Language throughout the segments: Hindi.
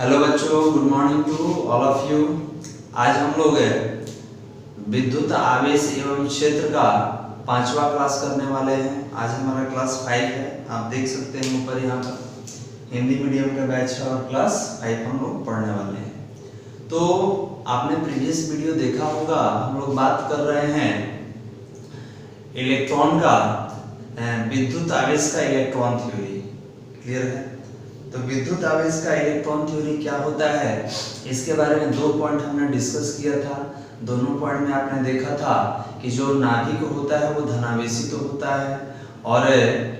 हेलो बच्चों, good morning to all of you. आज हम लोग विद्युत आवेश एवं क्षेत्र का 5वां क्लास करने वाले हैं। आज हमारा क्लास 5 है। आप देख सकते हैं ऊपर यहाँ पर हिंदी मीडियम का बैच है और क्लास 5 हम लोग पढ़ने वाले हैं। तो आपने प्रीवियस वीडियो देखा होगा, हम लोग बात कर रहे हैं इलेक्ट्रॉन का, विद्युत आवेश का इलेक्ट्रॉन थ्योरी। क्लियर है? तो विद्युत आवेश का इलेक्ट्रॉन थ्योरी क्या होता है, इसके बारे में 2 पॉइंट हमने डिस्कस किया था। दोनों पॉइंट में आपने देखा था कि जो नाभिक होता है वो धनावेशित होता है और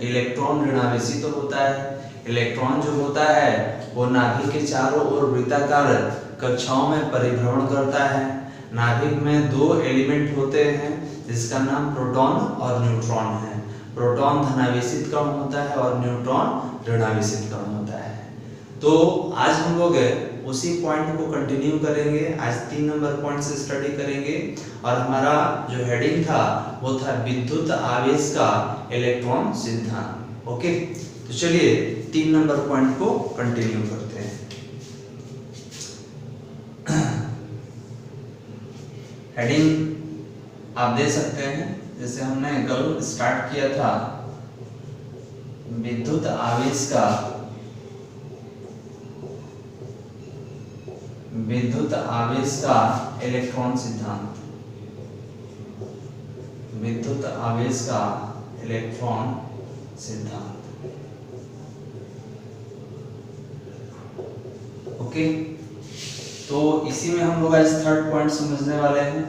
इलेक्ट्रॉन ऋणावेशित होता है। इलेक्ट्रॉन जो होता है वो नाभिक के चारों ओर वृत्ताकार कक्षाओं में परिभ्रमण करता है। नाभिक में 2 एलिमेंट होते हैं जिसका नाम प्रोटॉन और न्यूट्रॉन है। प्रोटॉन धनावेशित कण होता है और न्यूट्रॉन ऋणावेशित कण होता है। तो आज हम लोग उसी पॉइंट को कंटिन्यू करेंगे। आज 3 नंबर पॉइंट से स्टडी करेंगे और हमारा जो हेडिंग था वो था विद्युत आवेश का इलेक्ट्रॉन सिद्धांत। ओके, तो चलिए 3 नंबर पॉइंट को कंटिन्यू करते हैं। हेडिंग आप दे सकते हैं, जैसे हमने कल स्टार्ट किया था, विद्युत आवेश का इलेक्ट्रॉन सिद्धांत। विद्युत आवेश का इलेक्ट्रॉन सिद्धांत। ओके, तो इसी में हम लोग आज 3rd पॉइंट समझने वाले हैं।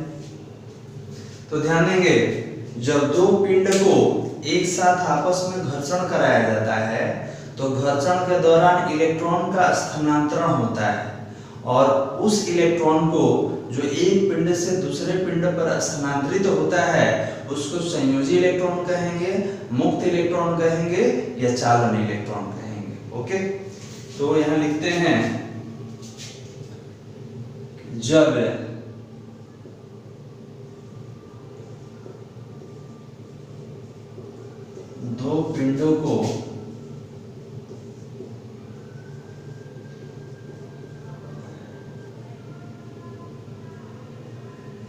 तो ध्यान देंगे, जब 2 पिंड को एक साथ आपस में घर्षण कराया जाता है तो घर्षण के दौरान इलेक्ट्रॉन का स्थानांतरण होता है और उस इलेक्ट्रॉन को जो एक पिंड से दूसरे पिंड पर स्थानांतरित होता है उसको संयोजी इलेक्ट्रॉन कहेंगे, मुक्त इलेक्ट्रॉन कहेंगे या चालन इलेक्ट्रॉन कहेंगे। ओके, तो यहाँ लिखते हैं, जब दो पिंडों को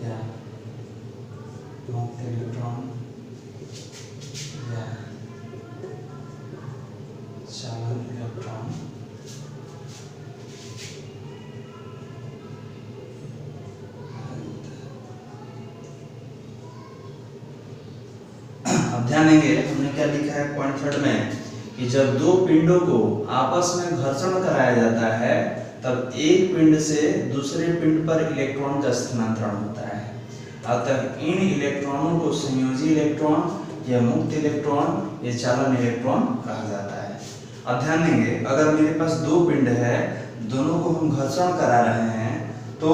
या मुक्त इलेक्ट्रॉन या चालन इलेक्ट्रॉन अब ध्यान देंगे, हमने क्या लिखा है पॉइंट 3rd में कि जब 2 पिंडों को आपस में घर्षण कराया जाता है तब एक पिंड से दूसरे पिंड पर इलेक्ट्रॉन का स्थानांतरण होता है। अतः इन इलेक्ट्रॉनों को संयोजी इलेक्ट्रॉन या मुक्त इलेक्ट्रॉन या चालन इलेक्ट्रॉन कहा जाता है। अब ध्यान देंगे, अगर मेरे पास 2 पिंड है, दोनों को हम घर्षण करा रहे हैं तो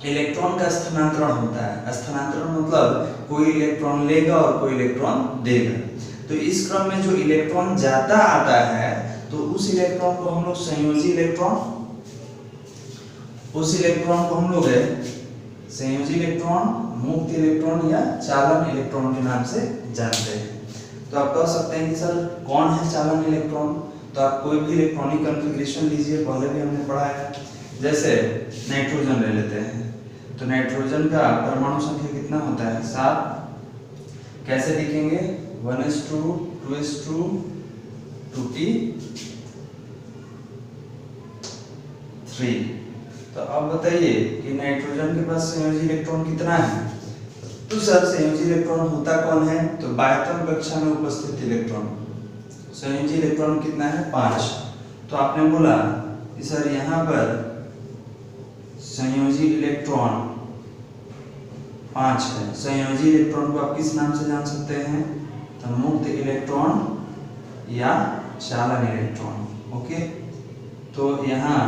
इलेक्ट्रॉन का स्थानांतरण होता है। स्थानांतरण मतलब कोई इलेक्ट्रॉन लेगा और कोई इलेक्ट्रॉन देगा। तो इस क्रम में जो इलेक्ट्रॉन जाता आता है तो उस इलेक्ट्रॉन को हम लोग संयोजी इलेक्ट्रॉन, उस इलेक्ट्रॉन को हम लोग संयोजी इलेक्ट्रॉन, मुक्त इलेक्ट्रॉन या चालन इलेक्ट्रॉन के नाम से जानते हैं। तो आप कह सकते हैं कि सर कौन है चालन इलेक्ट्रॉन? तो आप कोई भी इलेक्ट्रॉनिक कॉन्फ़िगरेशन लीजिए, पहले भी हमने पढ़ा है। जैसे नाइट्रोजन ले लेते हैं, तो नाइट्रोजन का परमाणु संख्या कितना होता है? 7। कैसे लिखेंगे? 1s2 2s2 2p3। तो अब बताइए कि नाइट्रोजन के पास संयोजी इलेक्ट्रॉन कितना है? तो सर संयोजी इलेक्ट्रॉन होता कौन है? तो बाह्यतम कक्षा में उपस्थित इलेक्ट्रॉन। संयोजी इलेक्ट्रॉन कितना है? 5। तो आपने बोला कि सर यहाँ पर संयोजी इलेक्ट्रॉन 5 है। संयोजी इलेक्ट्रॉन को आप किस नाम से जान सकते हैं? तो मुक्त इलेक्ट्रॉन या चालन इलेक्ट्रॉन। ओके, तो यहाँ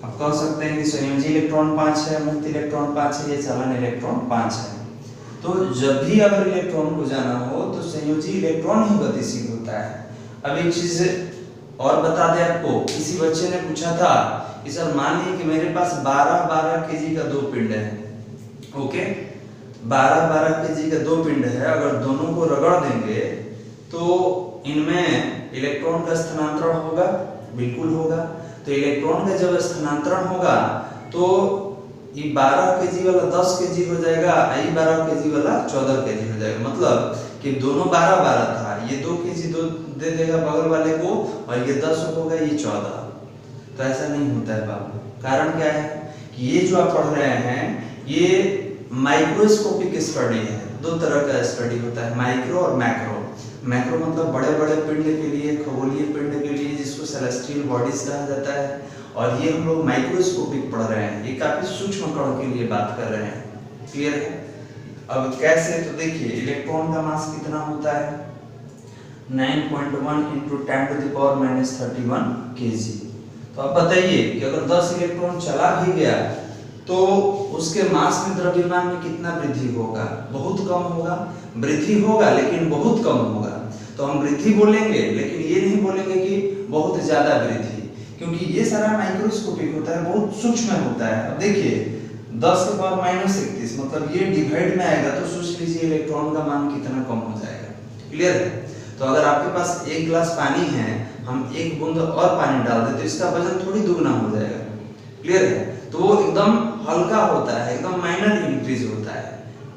आप कह सकते हैं कि संयोजी इलेक्ट्रॉन 5 है, मुक्त इलेक्ट्रॉन 5 है, या चालन इलेक्ट्रॉन 5 है। तो जब भी अगर इलेक्ट्रॉन को जाना हो तो संयोजी इलेक्ट्रॉन ही गतिशील होता है। अब एक चीज और बता दें आपको, किसी बच्चे ने पूछा था कि सर मान लीजिए कि मेरे पास 12-12 केजी का 2 पिंड है। ओके, 12-12 केजी का 2 पिंड है, अगर दोनों को रगड़ देंगे तो इनमें इलेक्ट्रॉन का स्थानांतरण होगा, बिल्कुल होगा। तो इलेक्ट्रॉन का जब स्थानांतरण होगा तो ये 12 kg वाला 10 kg हो जाएगा, ये 12 kg वाला 14 kg हो जाएगा। मतलब कि दोनों 12-12 था, ये 2 kg दे देगा बगल वाले को और ये 10 होगा, ये 14। तो ऐसा नहीं होता है बाबू। कारण क्या है कि ये जो आप पढ़ रहे हैं ये माइक्रोस्कोपिक स्टडी है। दो तरह का स्टडी होता है, माइक्रो और मैक्रो। मैक्रो मतलब बड़े बड़े पिंड के लिए, खगोलीय पिंड के लिए, जिसको सेलेस्टियल बॉडीज कहा जाता है। और ये हम लोग माइक्रोस्कोपिक पढ़ रहे हैं, ये काफी सूक्ष्म कणों के लिए बात कर रहे हैं। क्लियर है? अब कैसे, तो देखिए इलेक्ट्रॉन का मास कितना होता है 9.1 × 10⁻³ kg। तो अब बताइए कि अगर 10 इलेक्ट्रॉन चला भी गया तो उसके मास में, द्रव्यमान में कितना वृद्धि होगा? बहुत कम होगा। वृद्धि होगा लेकिन बहुत कम होगा। तो हम वृद्धि बोलेंगे लेकिन ये नहीं बोलेंगे कि बहुत ज्यादा वृद्धि, क्योंकि ये सारा माइक्रोस्कोपिक होता है, बहुत सूक्ष्म होता है। अब देखिए 10⁻31 मतलब ये डिवाइड में आएगा तो सोच लीजिए इलेक्ट्रॉन का मान कितना कम हो जाएगा। क्लियर है? तो अगर आपके पास 1 गिलास पानी है, हम 1 बूंद और पानी डाल दें तो इसका वजन थोड़ी दुगना हो जाएगा। क्लियर है? तो वो एकदम हल्का होता है, एकदम माइनर इंक्रीज होता है।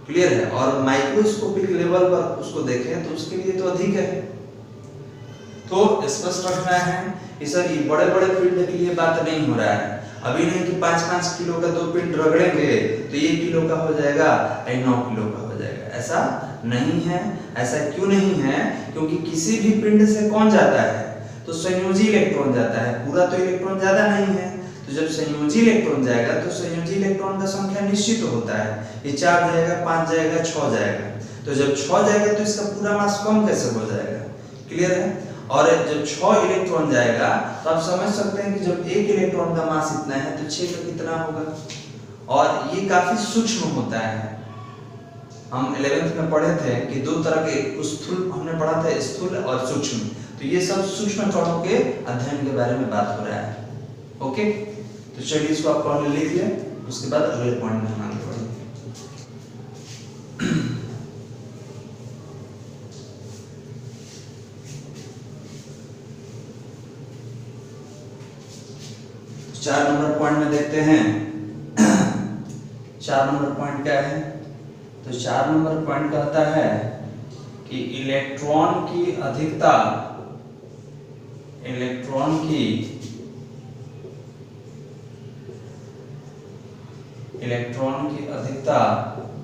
क्लियर है? और माइक्रोस्कोपिक लेवल पर उसको देखें तो उसके लिए तो अधिक है। तो स्पष्ट रखना है कि सर ये बड़े बड़े पिंड के लिए बात नहीं हो रहा है। अभी नहीं कि 5-5 किलो का 2 पिंड रगड़ेंगे तो 1 किलो का हो जाएगा, 9 किलो का हो जाएगा। ऐसा नहीं है। ऐसा क्यों नहीं है? क्योंकि किसी भी पिंड से कौन जाता है? तो संयोजी इलेक्ट्रॉन जाता है। पूरा तो इलेक्ट्रॉन ज्यादा नहीं है। तो जब संयोजी इलेक्ट्रॉन जाएगा तो संयोजी इलेक्ट्रॉन का संख्या निश्चित होता है। ये 4 जाएगा, 5 जाएगा, 6 जाएगा। तो जब 6 जाएगा तो इसका पूरा मास कम कैसे हो जाएगा? क्लियर है? और जब 6 इलेक्ट्रॉन जाएगा तो आप समझ सकते हैं कि जब 1 इलेक्ट्रॉन का मास इतना है तो 6 का कितना होगा। और ये काफी सूक्ष्म होता है। हम 11th में पढ़े थे कि दो तरह के स्थूल हमने पढ़ा था, स्थूल और सूक्ष्म। तो ये सब सूक्ष्म कणों के अध्ययन के बारे में बात हो रहा है। ओके, तो चलिए इसको आप पहले लिख लें, उसके बाद अगले पॉइंट में हम आगे बढ़ेंगे। तो 4 नंबर पॉइंट में देखते हैं। 4 नंबर पॉइंट क्या है? तो 4 नंबर पॉइंट कहता है कि इलेक्ट्रॉन की अधिकता, इलेक्ट्रॉन की अधिकता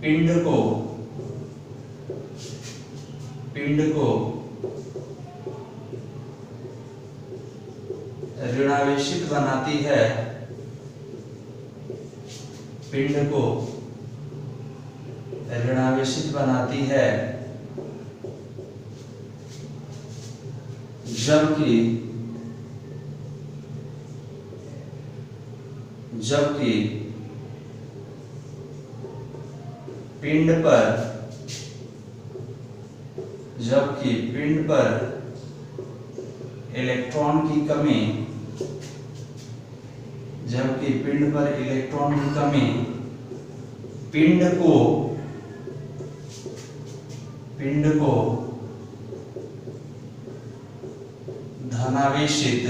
पिंड को ऋणावेशित बनाती है। पिंड को ऋणावेशित बनाती है, जबकि पिंड पर इलेक्ट्रॉन की कमी, पिंड को धनावेशित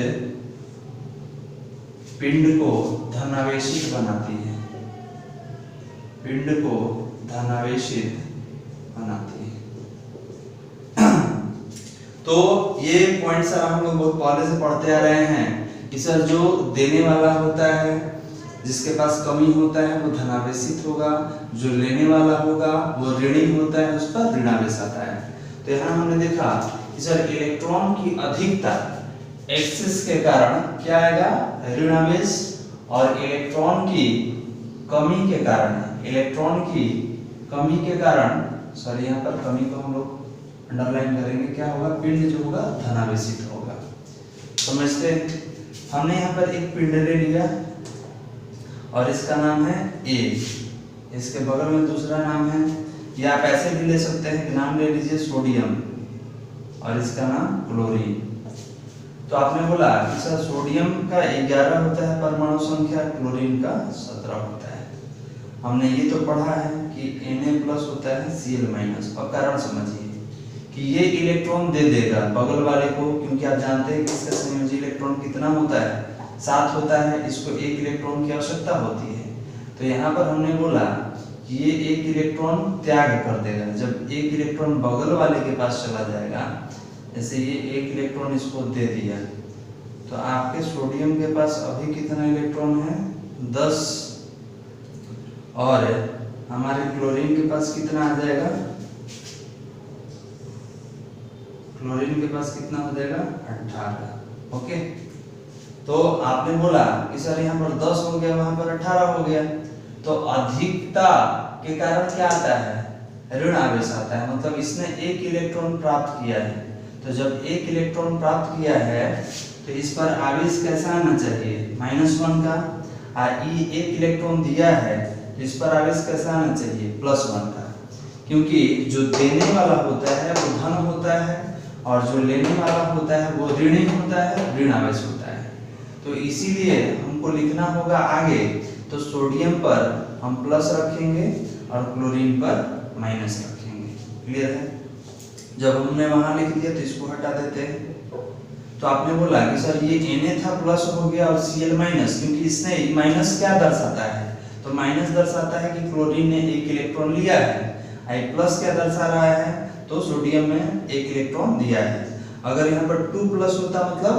बनाती है। पिंड को धनावेशित बनाती है। तो ये पॉइंट सर हम लोग बहुत पहले से पढ़ते आ रहे हैं कि सर जो देने वाला होता है, जिसके पास कमी होता है वो धनावेशित होगा, जो लेने वाला होगा वो ऋणी होता है, उस पर ऋणावेश आता है। तो यहाँ हमने देखा कि सर इलेक्ट्रॉन की अधिकता एक्सिस के कारण क्या आएगा? ऋणावेश। और इलेक्ट्रॉन की कमी के कारण, सॉरी यहाँ पर कमी को हम लोग अंडरलाइन करेंगे, क्या होगा? पिंड जो होगा धनावेशित होगा। समझते हैं? हमने यहाँ पर एक पिंड ले लिया और इसका नाम है A, इसके बगल में दूसरा नाम है, या आप ऐसे भी ले सकते हैं कि नाम ले लीजिए सोडियम और इसका नाम क्लोरीन। तो आपने बोला कि सर सोडियम का 11 होता है परमाणु संख्या, क्लोरीन का 17 होता है। हमने ये तो पढ़ा है कि Na+ होता है Cl-। और कारण समझिए कि ये इलेक्ट्रॉन दे देगा बगल वाले को, क्योंकि आप जानते हैं कि इसका संयोजी इलेक्ट्रॉन कितना होता है 7 होता है, इसको 1 इलेक्ट्रॉन की आवश्यकता होती है। तो यहाँ पर हमने बोला कि ये 1 इलेक्ट्रॉन त्याग कर देगा। जब 1 इलेक्ट्रॉन बगल वाले के पास चला जाएगा, जैसे ये 1 इलेक्ट्रॉन इसको दे दिया, तो आपके सोडियम के पास अभी कितना इलेक्ट्रॉन है? 10। और हमारे क्लोरीन के पास कितना आ जाएगा? क्लोरीन के पास कितना हो जाएगा? 18। ओके, तो आपने बोला कि सर यहाँ पर 10 हो गया, वहां पर 18 हो गया, तो अधिकता के कारण क्या आता है? ऋण आवेश आता है। मतलब इसने 1 इलेक्ट्रॉन प्राप्त किया है, तो जब 1 इलेक्ट्रॉन प्राप्त किया है तो इस पर आवेश कैसा आना चाहिए? -1 का। ये 1 इलेक्ट्रॉन दिया है तो इस पर आवेश कैसा आना चाहिए? +1 का, क्योंकि जो देने वाला होता है वो धन होता है और जो लेने वाला होता है वो ऋणी होता है, ऋण आवेश होता है। तो इसीलिए हमको लिखना होगा आगे, तो सोडियम पर हम प्लस रखेंगे और क्लोरीन पर माइनस रखेंगे। क्लियर है? जब हमने वहां लिख दिया तो इसको हटा देते हैं। तो आपने बोला कि सर ये Na था प्लस हो गया और Cl माइनस, क्योंकि इसने माइनस क्या दर्शाता है? तो माइनस दर्शाता है कि क्लोरीन ने 1 इलेक्ट्रॉन लिया है। आई प्लस क्या दर्शा रहा है? तो सोडियम ने 1 इलेक्ट्रॉन दिया है। अगर यहाँ पर 2 प्लस होता मतलब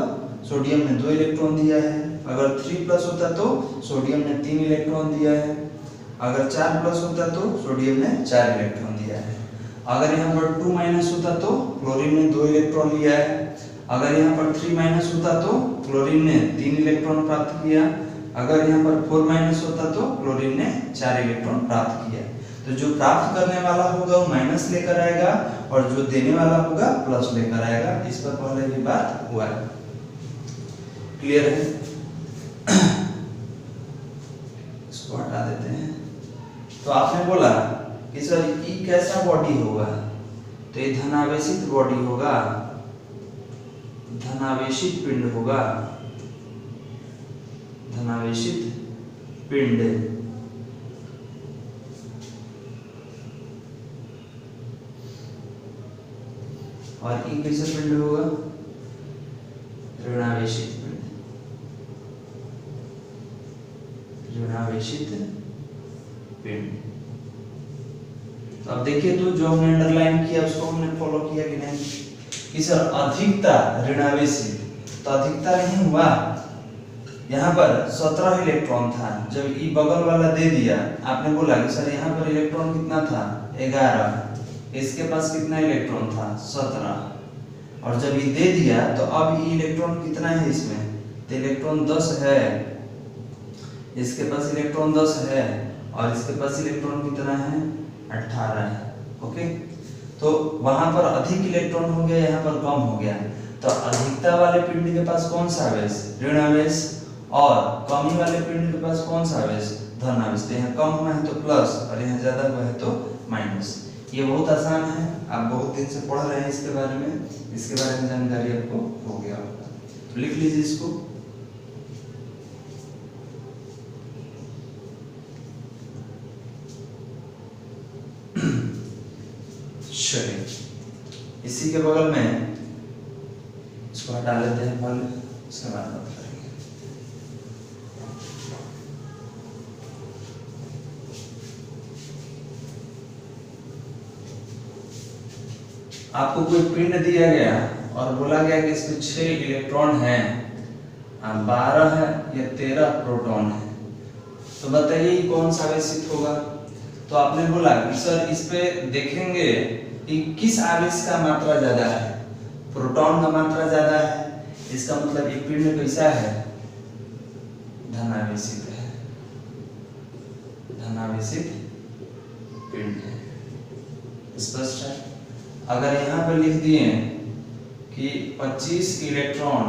सोडियम ने 2 इलेक्ट्रॉन दिया है। अगर 3 प्लस होता तो सोडियम ने 3 इलेक्ट्रॉन दिया है। अगर 4 प्लस होता तो सोडियम ने 4 इलेक्ट्रॉन दिया है। अगर यहाँ पर 2 माइनस होता तो क्लोरीन ने 2 इलेक्ट्रॉन लिया है। अगर यहाँ पर 3 माइनस होता तो क्लोरीन ने 3 इलेक्ट्रॉन प्राप्त किया। अगर यहाँ पर 4 माइनस होता तो क्लोरीन ने 4 इलेक्ट्रॉन प्राप्त किया। तो जो प्राप्त करने वाला होगा वो माइनस लेकर आएगा और जो देने वाला होगा प्लस लेकर आएगा। इस पर पहले भी बात हुआ है। क्लियर है? इसको हटा देते हैं। तो आपने बोला कि सर ई कैसा बॉडी होगा? तो ये धनावेशित बॉडी होगा, धनावेशित पिंड होगा, धनावेशित पिंड। और ई कैसा पिंड होगा? ऋणावेशित पिंड, ऋणावेशित पिंड। तो अब देखिए, तो जो हमने अंडरलाइन किया उसको हमने फॉलो किया कि नहीं? कि सर अधिकता ऋणावेशित, तो अधिकता नहीं हुआ। यहाँ पर 17 इलेक्ट्रॉन था, जब ई बगल वाला दे दिया, आपने बोला कि सर यहाँ पर इलेक्ट्रॉन कितना था? 11। इसके पास कितना इलेक्ट्रॉन था? 17। और जब ये दे दिया तो अब ये इलेक्ट्रॉन कितना है इसमें? तो इलेक्ट्रॉन 10 है। इसके पास इलेक्ट्रॉन 10 है और इसके पास इलेक्ट्रॉन कितना है? 18 है। ओके, तो वहां पर अधिक इलेक्ट्रॉन हो गया, यहाँ पर कम हो गया। तो अधिकता वाले पिंड के पास कौन सा आवेश? ऋण आवेश। और कमी वाले पिंड के पास कौन सा आवेश? धन आवेश। तो यहाँ कम हुआ है तो प्लस और यहाँ ज्यादा हुआ है तो माइनस। ये बहुत आसान है, आप बहुत दिन से पढ़ रहे हैं इसके बारे में, इसके बारे में जानकारी आपको हो गया होगा। तो लिख लीजिए इसको। चलिए, इसी के बगल में इसको हटा लेते हैं पहले, उसके बाद बात करेंगे। आपको कोई पिंड दिया गया और बोला गया कि इसमें 6 इलेक्ट्रॉन हैं, 12 है या 13 प्रोटॉन है, तो बताइए कौन सा आवेशित होगा? तो आपने बोला कि सर इस पे देखेंगे कि किस आवेश का मात्रा ज्यादा है? प्रोटॉन का मात्रा ज्यादा है। इसका मतलब ये पिंड कैसा है? धनावेशित है, धनावेशित पिंड है। स्पष्ट है? अगर यहाँ पर लिख दिए कि 25 इलेक्ट्रॉन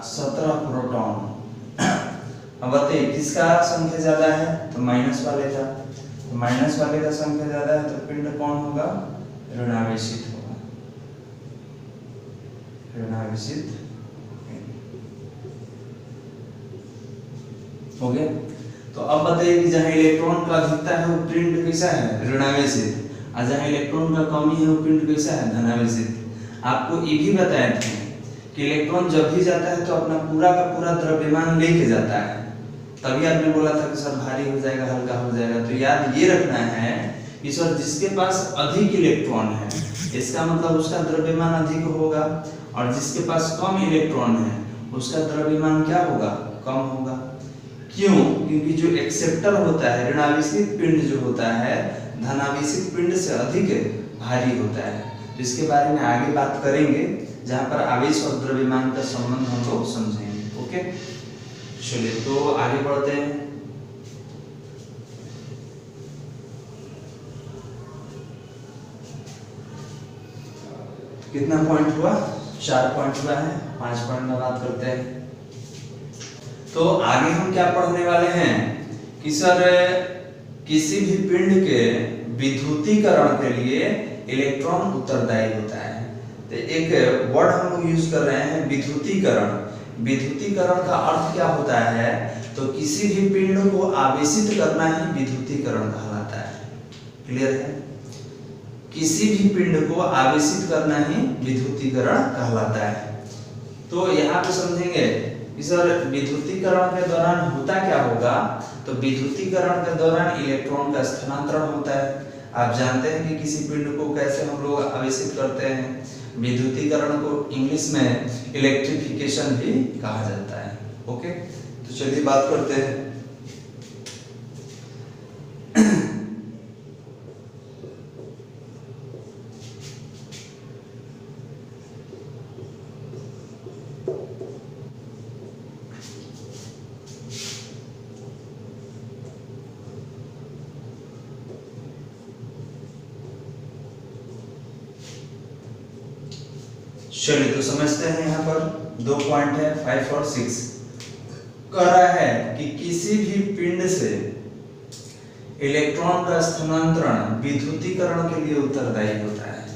17 प्रोटॉन, अब बताइए किसका संख्या ज्यादा है? तो माइनस वाले का। तो माइनस वाले का संख्या ज्यादा है तो पिंड कौन होगा? ऋणावेशित होगा, ऋणावेशित हो गया। तो अब बताइए कि जहां इलेक्ट्रॉन का अधिकता है वो पिंड कैसा है? ऋणावेशित। और जहां इलेक्ट्रॉन का कमी है वो पिंड कैसा है? धनावेशित। आपको ये भी बताए थे कि इलेक्ट्रॉन जब भी जाता है तो अपना पूरा का पूरा द्रव्यमान लेके जाता है। तभी आपने बोला था कि सर भारी हो जाएगा, हल्का हो जाएगा। तो याद ये रखना है कि सर जिसके पास अधिक इलेक्ट्रॉन है इसका मतलब उसका द्रव्यमान अधिक होगा, और जिसके पास कम इलेक्ट्रॉन है उसका द्रव्यमान क्या होगा, कम होगा। क्यों? क्योंकि जो एक्सेप्टर होता है, ऋणावेशित पिंड जो होता है धनावेशित पिंड से अधिक भारी होता है। तो इसके बारे में आगे बात करेंगे जहां पर आवेश और द्रव्यमान का संबंध हम लोग समझेंगे। ओके, चलिए तो आगे बढ़ते हैं। कितना पॉइंट हुआ? 4 पॉइंट हुआ है। 5 पॉइंट में बात करते हैं। तो आगे हम क्या पढ़ने वाले हैं कि सर किसी भी पिंड के विद्युतीकरण के लिए इलेक्ट्रॉन उत्तरदायी होता है। तो एक वर्ड हम लोग यूज कर रहे हैं विद्युतीकरण। विद्युतीकरण का अर्थ क्या होता है? तो किसी भी पिंड को आवेशित करना ही विद्युतीकरण कहलाता है। क्लियर है? किसी भी पिंड को आवेशित करना ही विद्युतीकरण कहलाता है। तो यहाँ पे समझेंगे कि सर विद्युतीकरण के दौरान होता क्या होगा? तो विद्युतीकरण के दौरान इलेक्ट्रॉन का स्थानांतरण होता है। आप जानते हैं कि किसी पिंड को कैसे हम लोग आवेशित करते हैं। विद्युतीकरण को इंग्लिश में इलेक्ट्रिफिकेशन भी कहा जाता है। ओके, तो चलिए बात करते हैं। चलिए तो समझते हैं। यहाँ पर 2 पॉइंट है, 5 और 6। कह रहा है कि किसी भी पिंड से इलेक्ट्रॉन का स्थानांतरण विद्युतीकरण के लिए उत्तरदायी होता है।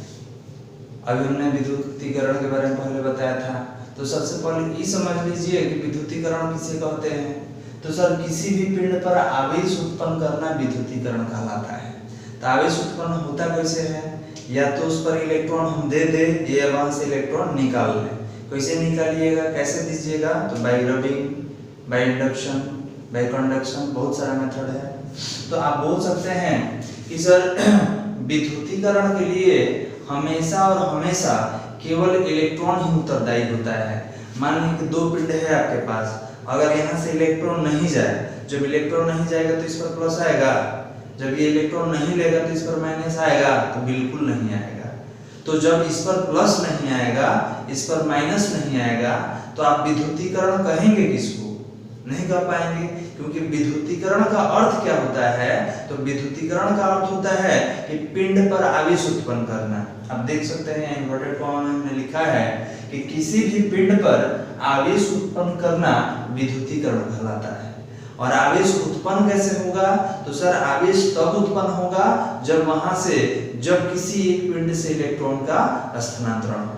अभी हमने विद्युतीकरण के बारे में पहले बताया था। तो सबसे पहले ये समझ लीजिए कि विद्युतीकरण किसे कहते हैं। तो सर किसी भी पिंड पर आवेश उत्पन्न करना विद्युतीकरण कहलाता है। तो आवेश उत्पन्न होता कैसे है? या तो उस पर इलेक्ट्रॉन हम दे दे या वहां से इलेक्ट्रॉन निकाल लें। कैसे निकालिएगा, कैसे दीजिएगा? तो bye rubbing, by induction, bye conduction, बहुत सारा मेथड है। तो आप बोल सकते हैं कि सर विद्युतीकरण के लिए हमेशा और हमेशा केवल इलेक्ट्रॉन ही उत्तरदायी होता है। मान लीजिए कि 2 पिंड है आपके पास, अगर यहाँ से इलेक्ट्रॉन नहीं जाए, जब इलेक्ट्रॉन नहीं जाएगा तो इस पर प्लस आएगा, जब ये इलेक्ट्रॉन नहीं लेगा तो इस पर माइनस आएगा, तो बिल्कुल नहीं आएगा। तो जब इस पर प्लस नहीं आएगा, इस पर माइनस नहीं आएगा, तो आप विद्युतीकरण कहेंगे किसको? नहीं कह पाएंगे, क्योंकि विद्युतीकरण का अर्थ क्या होता है? तो विद्युतीकरण का अर्थ होता है कि पिंड पर आवेश उत्पन्न करना। आप देख सकते हैं इन्वर्टेड कॉमा में हमने लिखा है कि किसी भी पिंड पर आवेश उत्पन्न करना विद्युतीकरण कहलाता है। और आवेश उत्पन्न कैसे होगा? तो सर आवेश तब उत्पन्न होगा जब किसी एक पिंड से इलेक्ट्रॉन का स्थानांतरण हो।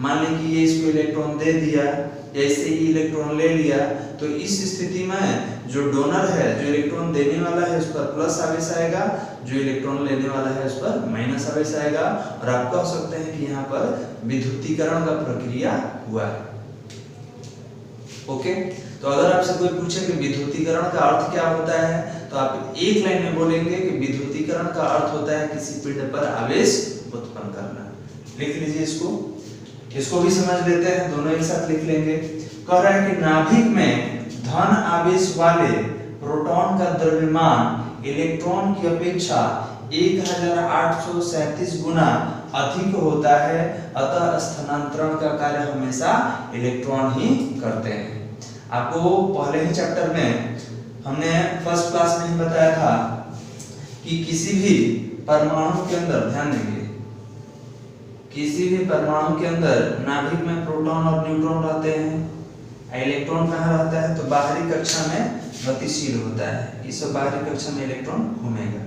मान लें कि ये इसको इलेक्ट्रॉन दे दिया या इससे ये इलेक्ट्रॉन ले लिया, तो इस स्थिति में जो डोनर है, जो इलेक्ट्रॉन देने वाला है, उस पर प्लस आवेश आएगा, जो इलेक्ट्रॉन लेने वाला है उस पर माइनस आवेश आएगा। और आप कह सकते हैं कि यहाँ पर विद्युतीकरण का प्रक्रिया हुआ है। ओके, तो अगर आपसे कोई पूछे कि विद्युतीकरण का अर्थ क्या होता है, तो आप एक लाइन में बोलेंगे कि विद्युतीकरण का अर्थ होता है किसी पिंड पर आवेश उत्पन्न करना। लिख लीजिए इसको भी समझ लेते हैं, दोनों एक साथ लिख लेंगे। कह रहा है कि नाभिक में धन आवेश वाले प्रोटॉन का द्रव्यमान इलेक्ट्रॉन की अपेक्षा 1837 गुना अधिक होता है, अतः स्थानांतरण का कार्य हमेशा इलेक्ट्रॉन ही करते हैं। आपको पहले ही चैप्टर में हमने फर्स्ट क्लास में ही बताया था कि किसी भी परमाणु के अंदर, ध्यान देंगे, किसी भी परमाणु के अंदर नाभिक में प्रोटॉन और न्यूट्रॉन रहते हैं। इलेक्ट्रॉन कहाँ रहता है? तो बाहरी कक्षा में गतिशील होता है। इस बाहरी कक्षा में इलेक्ट्रॉन घूमेगा।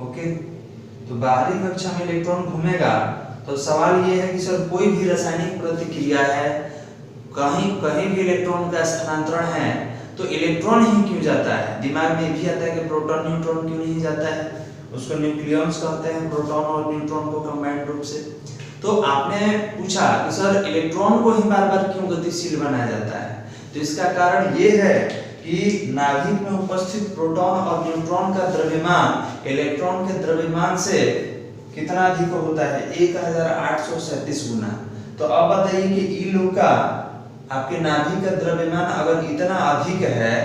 ओके, तो बाहरी कक्षा में इलेक्ट्रॉन घूमेगा। तो सवाल ये है कि सर कोई भी रासायनिक प्रतिक्रिया है, कहीं भी इलेक्ट्रॉन का स्थानांतरण है, तो इलेक्ट्रॉन ही क्यों जाता है? दिमाग में भी आता है कि प्रोटॉन न्यूट्रॉन क्यों नहीं जाता है? उसको न्यूक्लियॉन्स कहते हैं, प्रोटॉन और न्यूट्रॉन को कंबाइंड रूप से। तो आपने पूछा कि सर इलेक्ट्रॉन को ही बार बार क्यों गतिशील बनाया जाता है, तो इसका कारण ये है कि नाभिक में उपस्थित प्रोटॉन और न्यूट्रॉन का द्रव्यमान इलेक्ट्रॉन के द्रव्यमान से कितना अधिक होता है, 1837 गुना। तो अब बताइए कि ई लोग का आपके नाभिक का द्रव्यमान अगर इतना अधिक है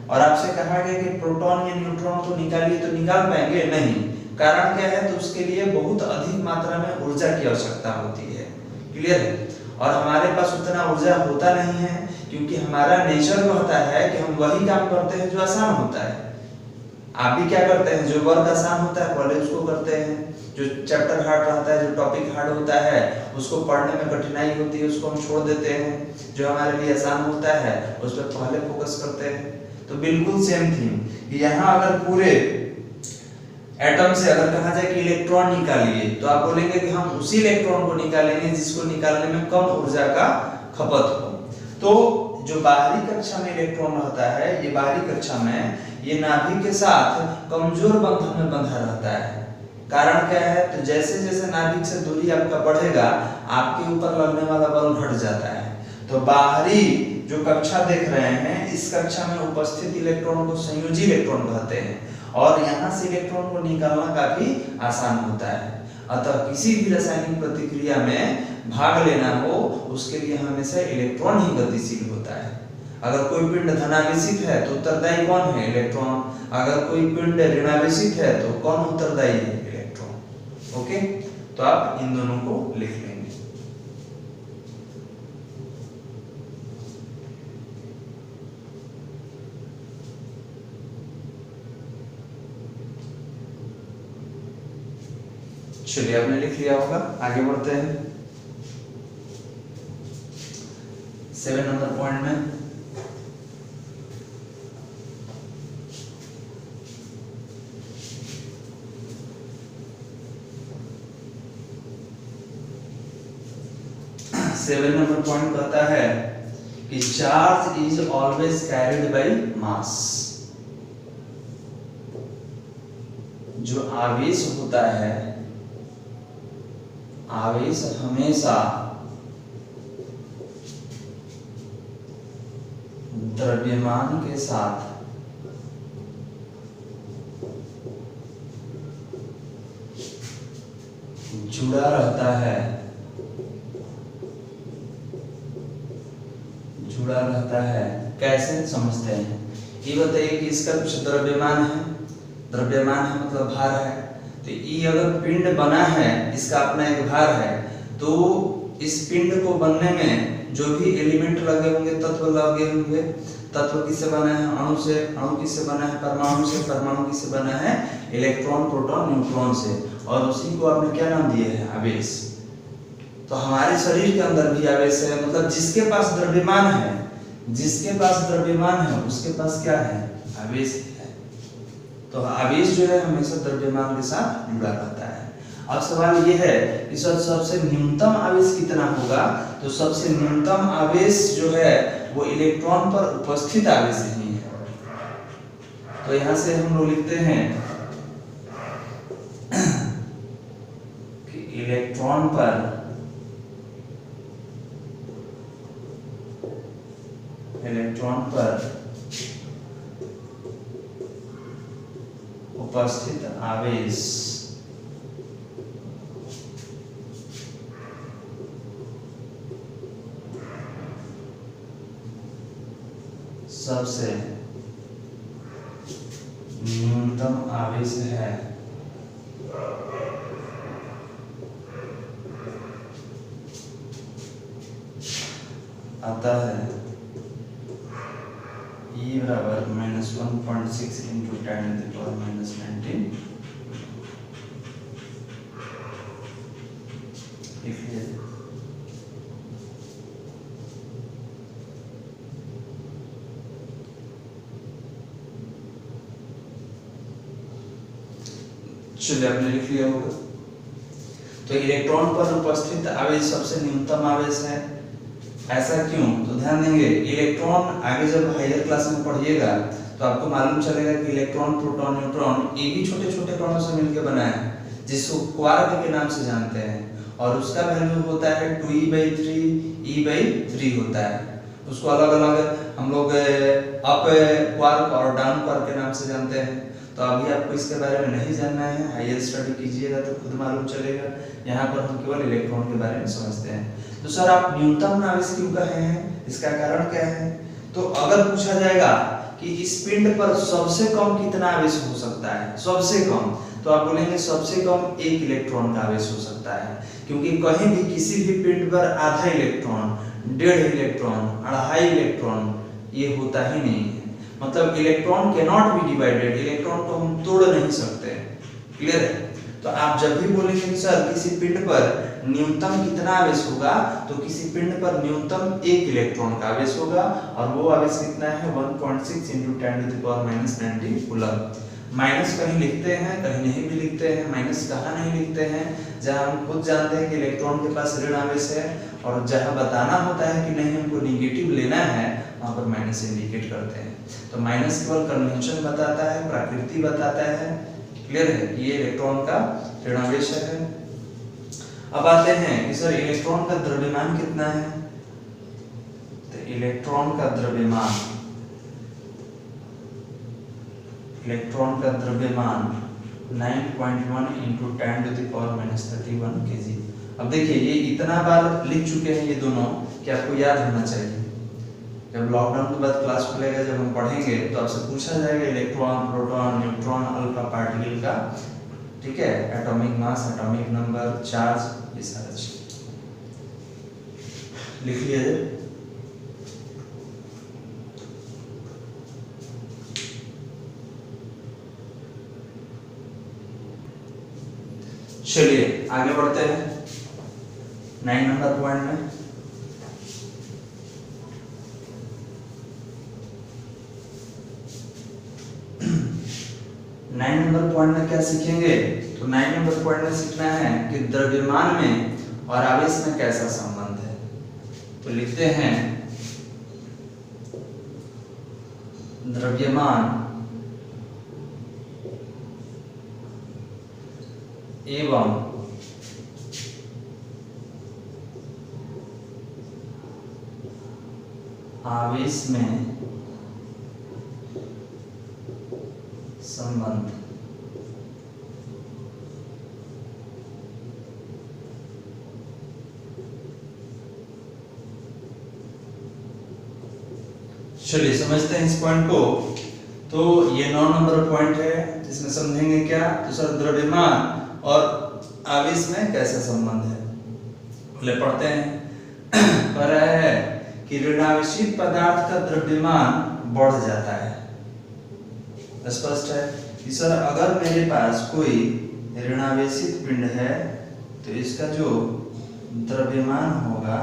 और आपसे कहा गया कि प्रोटॉन या न्यूट्रॉन को निकालिए, तो निकाल पाएंगे नहीं। कारण क्या है, तो उसके लिए बहुत अधिक मात्रा में ऊर्जा की आवश्यकता होती है। क्लियर है? और हमारे पास उतना ऊर्जा होता नहीं है, क्योंकि हमारा नेचर होता है कि हम वही काम करते हैं जो आसान होता है। आप भी क्या करते हैं, जो वर्क आसान होता है पहले उसको करते हैं, जो चैप्टर हार्ड रहता है, जो टॉपिक हार्ड होता है, उसको पढ़ने में कठिनाई होती है, उसको हम छोड़ देते हैं। जो हमारे लिए आसान होता है उस पर पहले फोकस करते हैं। तो बिल्कुल सेम थी कि यहाँ अगर पूरे एटम से अगर कहा जाए कि इलेक्ट्रॉन निकालिए, तो आप बोलेंगे कि हम उसी इलेक्ट्रॉन को निकालेंगे जिसको निकालने में कम ऊर्जा का खपत हो। तो जो बाहरी कक्षा में इलेक्ट्रॉन रहता है, ये बाहरी कक्षा में ये नाभिक के साथ कमजोर बंधन में बंधा रहता है। कारण क्या है, तो जैसे जैसे नाभिक से दूरी आपका बढ़ेगा, आपके ऊपर लगने वाला बल घट जाता है। तो बाहरी जो कक्षा देख रहे हैं, इस कक्षा में उपस्थित इलेक्ट्रॉन को संयोजी इलेक्ट्रॉन कहते हैं, और यहाँ से इलेक्ट्रॉन को निकालना काफी आसान होता है। अतः किसी भी रासायनिक प्रतिक्रिया में भाग लेना हो, उसके लिए हमेशा इलेक्ट्रॉन ही गतिशील होता है। अगर कोई पिंड धनावेशित है तो उत्तरदायी कौन है, इलेक्ट्रॉन। अगर कोई पिंड ऋणावेशित है तो कौन उत्तरदायी है, इलेक्ट्रॉन। ओके, तो आप इन दोनों को लिख लेंगे। चलिए, आपने लिख लिया होगा, आगे बढ़ते हैं 7 नंबर पॉइंट में। सेवन नंबर पॉइंट कहता है कि charge is always carried by mass. जो आवेश होता है, आवेश हमेशा द्रव्यमान के साथ जुड़ा रहता है, जुड़ा रहता है। कैसे समझते हैं, ये बताइए कि इसका कुछ द्रव्यमान है, द्रव्यमान है मतलब भार है। तो ये अगर पिंड बना है, इसका अपना एक भार है, तो इस पिंड को बनने में जो भी एलिमेंट लगे होंगे, तत्व लगे होंगे, तत्व किससे बना है, अणु से, अणु किससे बना है, परमाणु से, परमाणु किससे बना है, इलेक्ट्रॉन, प्रोटॉन, न्यूट्रॉन से, और उसी को आपने क्या नाम दिया है, आवेश। तो हमारे शरीर के अंदर भी आवेश है, मतलब जिसके पास द्रव्यमान है, जिसके पास द्रव्यमान है उसके पास क्या है, आवेश है। तो आवेश जो है हमेशा द्रव्यमान के साथ जुड़ा रहता है। अब सवाल ये है कि सबसे न्यूनतम आवेश कितना होगा, तो सबसे न्यूनतम आवेश जो है वो इलेक्ट्रॉन पर उपस्थित आवेश ही है। तो यहां से हम लोग लिखते हैं कि इलेक्ट्रॉन पर उपस्थित आवेश सबसे न्यूनतम आवेश है। अतः E बराबर -1.6 इंटू 10⁻⁻19 लिखिए। चलिए, आपने लिख लिया होगा। तो इलेक्ट्रॉन पर उपस्थित आवेश सबसे न्यूनतम आवेश है। ऐसा क्यों, तो ध्यान देंगे, इलेक्ट्रॉन आगे जब हायर क्लास में पढ़िएगा तो आपको मालूम चलेगा कि इलेक्ट्रॉन, प्रोटॉन, न्यूट्रॉन ये भी छोटे छोटे कणों से मिलकर बना है, जिसको क्वार्क के नाम से जानते हैं। और उसका वैल्यू होता है 2e/3 होता है। उसको अलग अलग हम लोग अप क्वार्क और डाउन क्वार्क के नाम से जानते हैं। तो अभी आपको इसके बारे में नहीं जानना है, हायर स्टडी कीजिएगा तो खुद मालूम चलेगा। यहाँ पर हम केवल इलेक्ट्रॉन के बारे में समझते हैं। तो सर आप न्यूनतम आवेश क्यों कहे हैं, इसका कारण क्या है? तो अगर पूछा जाएगा कि इस पिंड पर सबसे कम कितना आवेश हो सकता है, सबसे कम, तो आप बोलेंगे सबसे कम 1 इलेक्ट्रॉन का आवेश हो सकता है। क्योंकि कहीं भी किसी भी पिंड पर आधा इलेक्ट्रॉन, 1.5 इलेक्ट्रॉन, 2.5 इलेक्ट्रॉन ये होता ही नहीं है। मतलब electron can not be divided, electron को हम तोड़ नहीं सकते। क्लियर है? तो आप जब भी बोलेंगे कि सर किसी पिंड पर न्यूनतम कितना आवेश होगा, तो किसी पिंड पर न्यूनतम 1 इलेक्ट्रॉन का आवेश होगा और वो आवेश कितना है 1.6 × 10⁻⁻90 कूलम। माइनस कहीं लिखते हैं, कहीं नहीं भी लिखते हैं। माइनस कहाँ नहीं लिखते हैं? जहाँ हम खुद जानते हैं कि इलेक्ट्रॉन के पास ऋण आवेश है, और जहाँ बताना होता है कि नहीं हमको नेगेटिव लेना है, वहाँ पर माइनस इंडिकेट करते हैं। तो माइनस केवल कन्वेंशन बताता है, प्रकृति बताता है। क्लियर है? ये इलेक्ट्रॉन का ऋणावेश है। अब आते हैं कि सर इलेक्ट्रॉन का द्रव्यमान कितना है? तो इलेक्ट्रॉन का द्रव्यमान 9.1 × 10⁻31 kg। अब देखिए ये इतना बार लिख चुके हैं ये दोनों कि आपको याद होना चाहिए। जब लॉकडाउन के बाद क्लास खुलेगा, जब हम पढ़ेंगे तो आपसे पूछा जाएगा electron, proton, neutron, alpha particle का, ठीक है, atomic mass, atomic number, charge, ये सारा चीज लिख लीजिए। चलिए आगे बढ़ते हैं 9 नंबर पॉइंट में। नाइन नंबर पॉइंट में क्या सीखेंगे? तो 9 नंबर पॉइंट में सीखना है कि द्रव्यमान में और आवेश में कैसा संबंध है। तो लिखते हैं द्रव्यमान एवं आवेश में संबंध। चलिए समझते हैं इस पॉइंट को। तो ये 9 नंबर पॉइंट है जिसमें समझेंगे क्या? तो सर द्रव्यमान और आवेश में कैसा संबंध है, पहले पढ़ते हैं। कह रहा है कि ऋणावेशित पदार्थ का द्रव्यमान बढ़ जाता है। स्पष्ट है कि सर अगर मेरे पास कोई ऋणावेशित पिंड है तो इसका जो द्रव्यमान होगा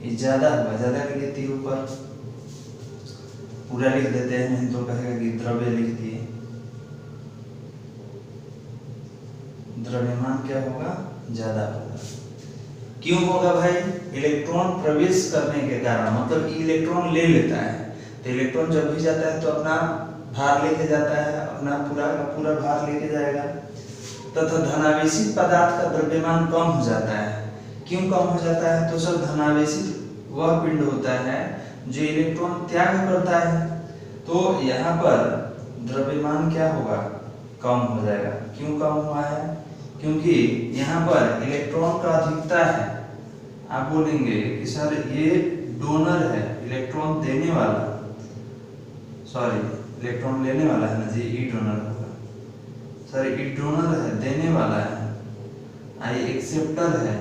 ये ज्यादा होगा। ज्यादा के लिए तीर ऊपर पूरा लिख देते हैं, नहीं तो कहेगा कि द्रव्य लिख दिए। द्रव्यमान क्या होगा? ज्यादा होगा। क्यों होगा भाई? इलेक्ट्रॉन प्रवेश करने के कारण, मतलब इलेक्ट्रॉन ले लेता है। तो इलेक्ट्रॉन जब भी जाता है तो अपना भार लेके जाता है, अपना पूरा का पूरा भार लेके जाएगा। तथा धनावेशित पदार्थ का द्रव्यमान कम हो जाता है। क्यों कम हो जाता है? तो सर धनावेशित वह पिंड होता है जो इलेक्ट्रॉन त्याग करता है। तो यहाँ पर द्रव्यमान क्या होगा? कम हो जाएगा। क्यों कम हुआ है? क्योंकि यहाँ पर इलेक्ट्रॉन का अधिकता है। आप बोलेंगे कि सर ये डोनर है, इलेक्ट्रॉन देने वाला, सॉरी इलेक्ट्रॉन लेने वाला है ना जी, ई डोनर होगा। सर ई डोनर है, देने वाला है, आई एक्सेप्टर है,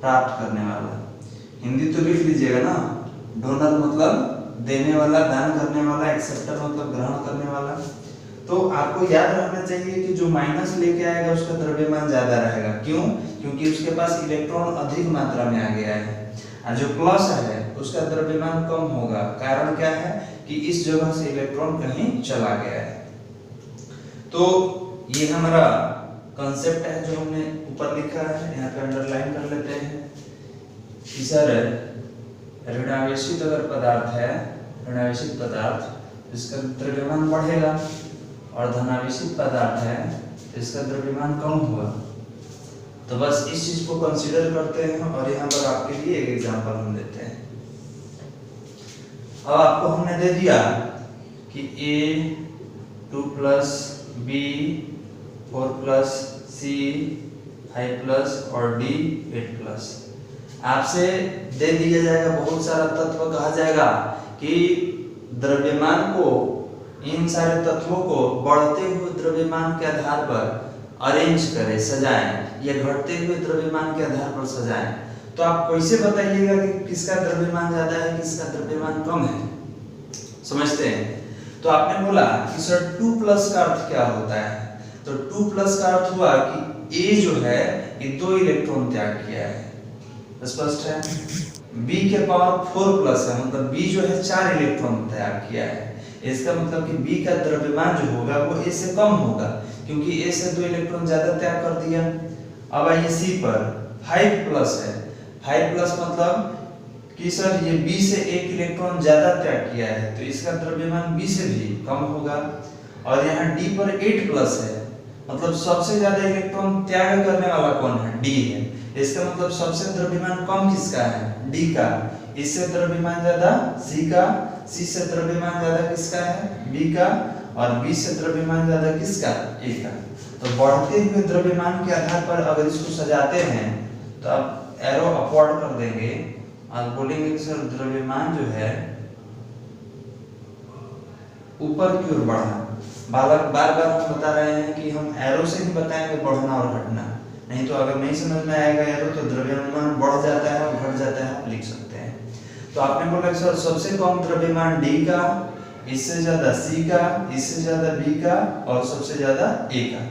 प्राप्त करने वाला। हिंदी तो लिख लीजिएगा ना, डोनर मतलब देने वाला, दान करने वाला, एक्सेप्टर मतलब ग्रहण करने वाला। तो आपको याद रखना चाहिए कि जो माइनस लेके आएगा उसका द्रव्यमान ज्यादा रहेगा। क्यों? क्योंकि उसके पास इलेक्ट्रॉन अधिक मात्रा में आ गया है, और जो प्लस है उसका द्रव्यमान कम होगा। कारण क्या है? कि इस जगह से इलेक्ट्रॉन कहीं चला गया है। तो ये हमारा कंसेप्ट है जो हमने ऊपर लिखा है, यहाँ पे अंडरलाइन कर लेते हैं कि सर ऋणावेशित अगर पदार्थ है, ऋणावेशित पदार्थ, इसका द्रव्यमान बढ़ेगा, और धनावेशित पदार्थ है तो इसका द्रव्यमान कम हुआ। तो बस इस चीज को कंसीडर करते हैं और यहाँ पर आपके लिए एक एग्जांपल हम देते हैं। अब आपको हमने दे दिया कि A 2 + B 4 + C 5 + और D 8 + आपसे दे दिया जाएगा बहुत सारा तत्व, कहा जाएगा कि द्रव्यमान को, इन सारे तत्वों को बढ़ते हुए द्रव्यमान के आधार पर अरेंज करें, सजाएं, या घटते हुए द्रव्यमान के आधार पर सजाएं। तो आप कैसे बताइएगा कि किसका द्रव्यमान ज्यादा है, किसका द्रव्यमान कम है? समझते हैं। तो आपने बोला कि सर 2+ का अर्थ क्या होता है? तो 2+ का अर्थ हुआ कि A जो है ये 2 इलेक्ट्रॉन त्याग किया है, स्पष्ट है। B के पावर 4+ है, मतलब B जो है 4 इलेक्ट्रॉन त्याग किया है। इसका मतलब कि B का द्रव्यमान जो होगा वो A से कम होगा, क्योंकि A से 2 इलेक्ट्रॉन ज्यादा त्याग कर दिया। अब आइए C पर 5+ है। 5+ मतलब कि सर ये B से 1 इलेक्ट्रॉन ज्यादा त्याग किया है, तो इसका द्रव्यमान B से भी कम होगा। और यहाँ D पर 8+ है, मतलब सबसे ज्यादा इलेक्ट्रॉन त्याग करने वाला कौन है? D है। इसका मतलब सबसे द्रव्यमान कम किसका है? D का। इससे द्रव्यमान ज्यादा C का, C से द्रव्यमान ज्यादा किसका है? B का, और B से द्रव्यमान ज्यादा किसका? A का। तो बढ़ते हुए द्रव्यमान के आधार पर अगर इसको सजाते हैं तो आप एरो अपवर्ड कर देंगे और बोलेंगे कि सर द्रव्यमान जो है ऊपर की ओर बढ़ा। बार बार हम बता रहे हैं कि हम एरो से ही बताएंगे बढ़ना और घटना, नहीं तो अगर नहीं समझ में आएगा एरो तो द्रव्यमान बढ़ जाता है और घट जाता है, आप लिख सकते हैं। तो आपने बोला सर सबसे कम द्रव्यमान D का, इससे ज्यादा C का, इससे ज्यादा B का और सबसे ज्यादा A का।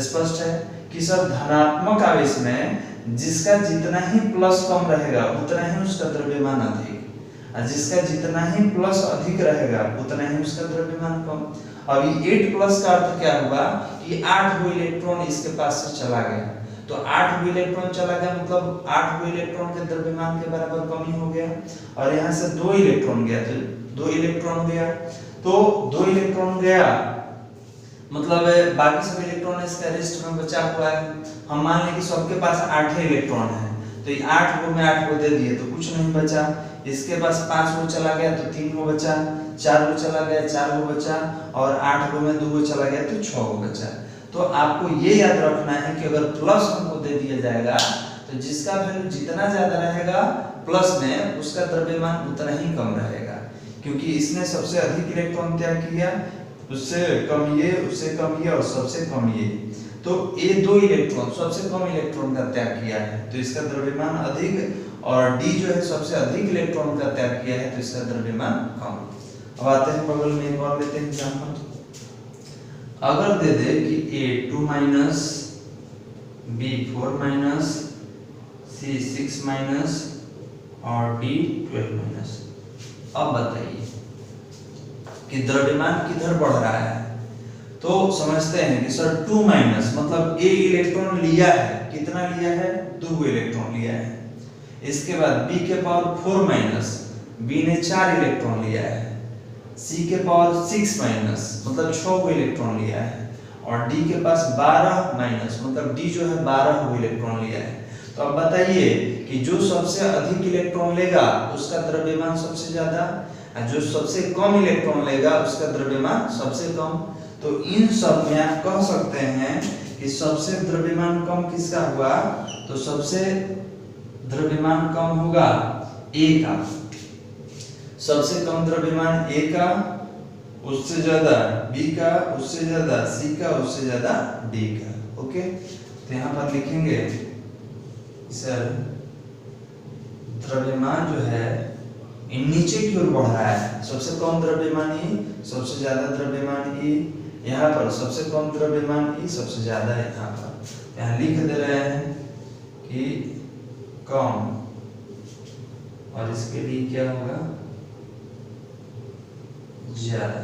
स्पष्ट है कि सर धनात्मक आवेश में जिसका जितना ही प्लस कम रहेगा उतना ही उसका द्रव्यमान अधिक, और जिसका जितना ही प्लस अधिक रहेगा उतना ही उसका द्रव्यमान कम। अब ये 8+ का अर्थ क्या हुआ कि 8 गो इलेक्ट्रॉन इसके पास से चला गया। तो 8 गो इलेक्ट्रॉन चला गया मतलब 8 गो इलेक्ट्रॉन के द्रव्यमान के बराबर कमी हो गया। और यहाँ से 2 इलेक्ट्रॉन गया, तो 2 इलेक्ट्रॉन गया, तो 2 इलेक्ट्रॉन गया मतलब बाकी सब इलेक्ट्रॉन इसका लिस्ट में बचा हुआ है। हम मान लें कि सबके पास 8 ही इलेक्ट्रॉन है, तो ये 8 गो में 8 गो दे दिए तो कुछ नहीं बचा। इसके पास 5 गो चला गया तो 3 गो बचा, 4 गो चला गया 4 गो बचा, और 8 गो में 2 गो चला गया तो 6 गो बचा। तो आपको ये याद रखना है कि अगर प्लस हमको दे दिया जाएगा तो जिसका वैल्यू जितना ज्यादा रहेगा प्लस में उसका द्रव्यमान उतना ही कम रहेगा, क्योंकि इसने सबसे अधिक इलेक्ट्रॉन त्याग किया, उससे कम ये, उससे कम ये और सबसे कम ये। तो ये 2 इलेक्ट्रॉन सबसे कम इलेक्ट्रॉन का त्याग किया है तो इसका द्रव्यमान अधिक, और D जो है सबसे अधिक इलेक्ट्रॉन का त्याग किया है तो इसका द्रव्यमान कम। अब आते हैं बगल में एक और लेते हैं एग्जांपल। अगर दे दे कि A 2 - B 4 - C 6 - और D 12 - अब बताइए कि द्रव्यमान किधर बढ़ रहा है? तो समझते हैं कि सर 2 माइनस मतलब A इलेक्ट्रॉन लिया है, कितना लिया है? 2 इलेक्ट्रॉन लिया है। इसके बाद B के पावर 4 माइनस, B ने 4 इलेक्ट्रॉन लिया है। C के पावर 6 माइनस मतलब 6 इलेक्ट्रॉन लिया है, और D के पास 12 माइनस मतलब D जो है 12 इलेक्ट्रॉन लिया है। तो अब बताइए कि जो सबसे अधिक इलेक्ट्रॉन लेगा उसका द्रव्यमान सबसे ज्यादा, और जो सबसे कम इलेक्ट्रॉन लेगा उसका द्रव्यमान सबसे कम। तो इन सब में आप कह सकते हैं कि सबसे द्रव्यमान कम किसका हुआ? तो सबसे द्रव्यमान कम होगा A का, सबसे कम द्रव्यमान A का, उससे ज्यादा B का, उससे ज्यादा C का, उससे ज्यादा D का। ओके, तो यहाँ पर लिखेंगे सर द्रव्यमान जो है नीचे की ओर बढ़ रहा है, सबसे कम द्रव्यमान E, सबसे ज्यादा द्रव्यमान E, यहाँ पर सबसे कम द्रव्यमान E, सबसे ज्यादा है। यहाँ पर यहाँ लिख दे रहे हैं कि कम, और इसके लिए क्या होगा? ज्यादा।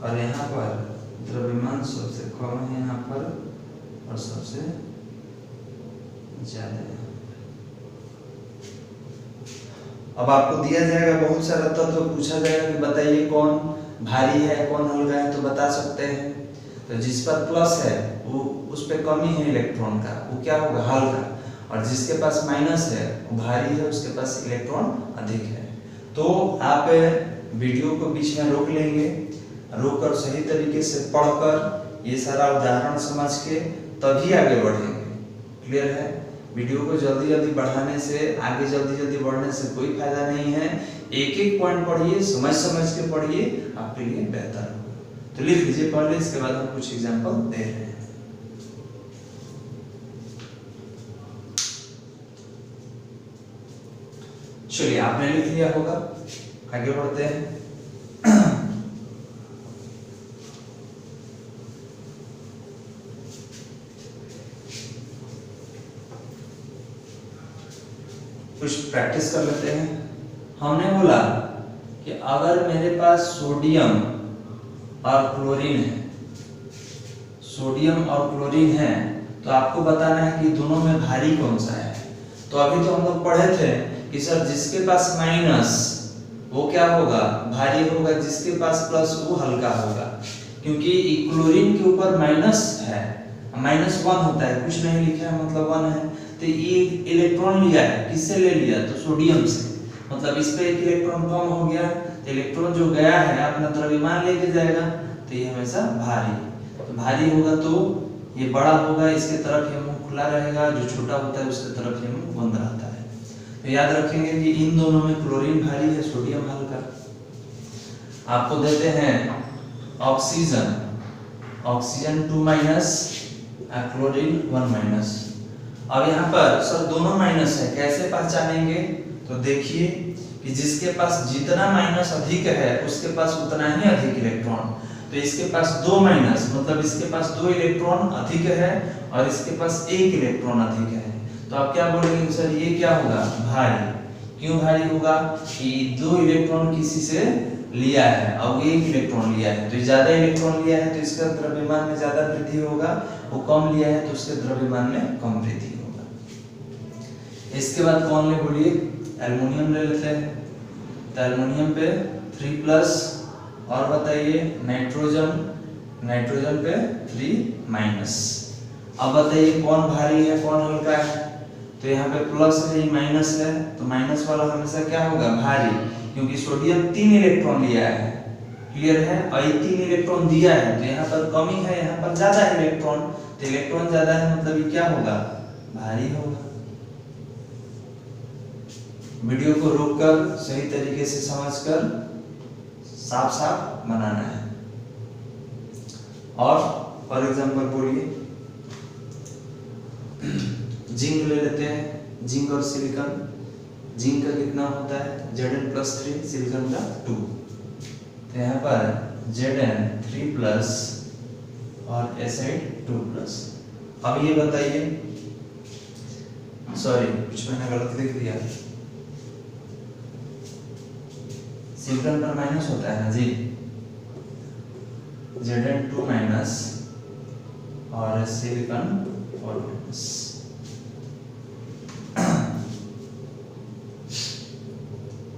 और यहाँ पर द्रव्यमान सबसे कम है यहाँ पर और सबसे ज्यादा है। अब आपको दिया जाएगा बहुत सारा तत्व, पूछा जाएगा कि बताइए कौन भारी है कौन हल्का है, तो बता सकते हैं। तो जिस पर प्लस है वो उस पे कमी है इलेक्ट्रॉन का, वो क्या होगा, हल्का, और जिसके पास माइनस है वो भारी है, उसके पास इलेक्ट्रॉन अधिक है। तो आप वीडियो को बीच में रोक लेंगे, रोककर सही तरीके से पढ़कर ये सारा उदाहरण समझ के तभी आगे बढ़ेंगे। क्लियर है? वीडियो को जल्दी जल्दी बढ़ाने से, आगे जल्दी जल्दी बढ़ने से कोई फायदा नहीं है। एक एक पॉइंट पढ़िए, समझ समझ के पढ़िए, आपके लिए बेहतर होगा। तो लिख लीजिए पहले, इसके बाद हम कुछ एग्जांपल दे रहे हैं। चलिए, आपने लिख लिया होगा, आगे बढ़ते हैं। कुछ प्रैक्टिस कर लेते हैं। हमने बोला कि अगर मेरे पास सोडियम और क्लोरीन है, सोडियम और क्लोरीन है, तो आपको बताना है कि दोनों में भारी कौन सा है। तो अभी तो हम लोग पढ़े थे कि सर जिसके पास माइनस वो क्या होगा, भारी होगा, जिसके पास प्लस वो हल्का होगा। क्योंकि क्लोरीन के ऊपर माइनस है, -1 होता है, कुछ नहीं लिखा है मतलब 1 है। तो ये इलेक्ट्रॉन लिया है, किससे ले लिया, तो सोडियम से, मतलब इस पे एक इलेक्ट्रॉन कम हो गया, तो इलेक्ट्रॉन जो गया है अपना द्रव्यमान लेके जाएगा, तो ये हमेशा भारी, तो भारी होगा तो ये बड़ा होगा, इसके तरफ ये मुंह खुला रहेगा, जो छोटा होता है उसके तरफ ये मुंह बंद रहता है। तो याद रखेंगे कि इन दोनों में क्लोरीन भारी है, सोडियम हल्का। आपको देते हैं ऑक्सीजन, ऑक्सीजन 2- क्लोरीन 1-। अब यहाँ पर सर दोनों माइनस है, कैसे पहचानेंगे, तो देखिए कि जिसके पास जितना माइनस अधिक है उसके पास उतना ही अधिक इलेक्ट्रॉन। तो इसके पास 2 माइनस, मतलब इसके पास 2 इलेक्ट्रॉन अधिक है और इसके पास 1 इलेक्ट्रॉन अधिक है। तो आप क्या बोलेंगे, सर ये क्या होगा, भारी। क्यों भारी होगा, कि 2 इलेक्ट्रॉन किसी से लिया है और 1 इलेक्ट्रॉन लिया है, तो ज्यादा इलेक्ट्रॉन लिया है तो इसका द्रव्यमान में ज्यादा वृद्धि होगा, वो कम लिया है तो उसके द्रव्यमान में कम वृद्धि होगा। इसके बाद कौन ले, बोलिए, एल्युमिनियम ले लेते हैं। तो एल्युमिनियम पे 3+, और बताइए नाइट्रोजन, नाइट्रोजन पे 3-। अब बताइए कौन भारी है कौन हल्का है, तो यहाँ पे प्लस है, माइनस है, तो माइनस वाला हमेशा क्या होगा, भारी, क्योंकि सोडियम 3 इलेक्ट्रॉन लिया है। क्लियर है? और 3 इलेक्ट्रॉन दिया है, तो यहाँ पर कमी है, यहाँ पर ज्यादा इलेक्ट्रॉन, तो इलेक्ट्रॉन ज्यादा है मतलब ये क्या होगा, भारी होगा। वीडियो को रोककर सही तरीके से समझकर साफ साफ बनाना है। और फॉर एग्जांपल बोलिए, जिंक ले लेते हैं, जिंक और सिलिकॉन। जिंक का कितना होता है, Zn+3, सिलिकॉन का 2। तो यहाँ पर Zn3+ और Si2+। अब ये बताइए, सॉरी कुछ मैंने गलत लिख दिया, सिलिकॉन पर माइनस होता है ना जी, Zn2- और सिलिकॉन 4-।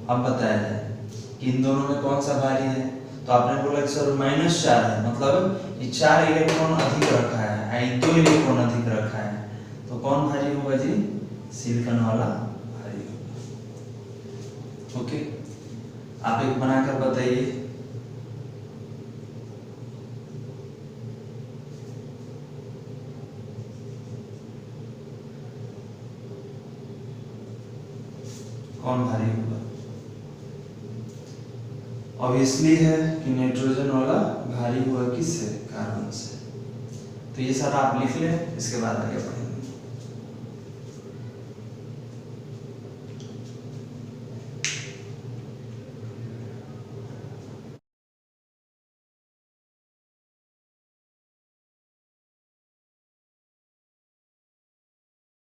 अब बताया जाए कि इन दोनों में कौन सा भारी है, तो आपने बोला कि सर -4 है, मतलब ये 4 इलेक्ट्रॉन अधिक रखा है, 2 इलेक्ट्रॉन अधिक रखा है, तो कौन भारी होगा जी, सिलिकॉन वाला भारी होगा। ओके, आप एक बनाकर बताइए। कौन भारी होगा, ऑब्वियसली है कि नाइट्रोजन वाला भारी हुआ, किससे, कार्बन से। तो ये सारा आप लिख लें, इसके बाद आगे बढ़ेंगे।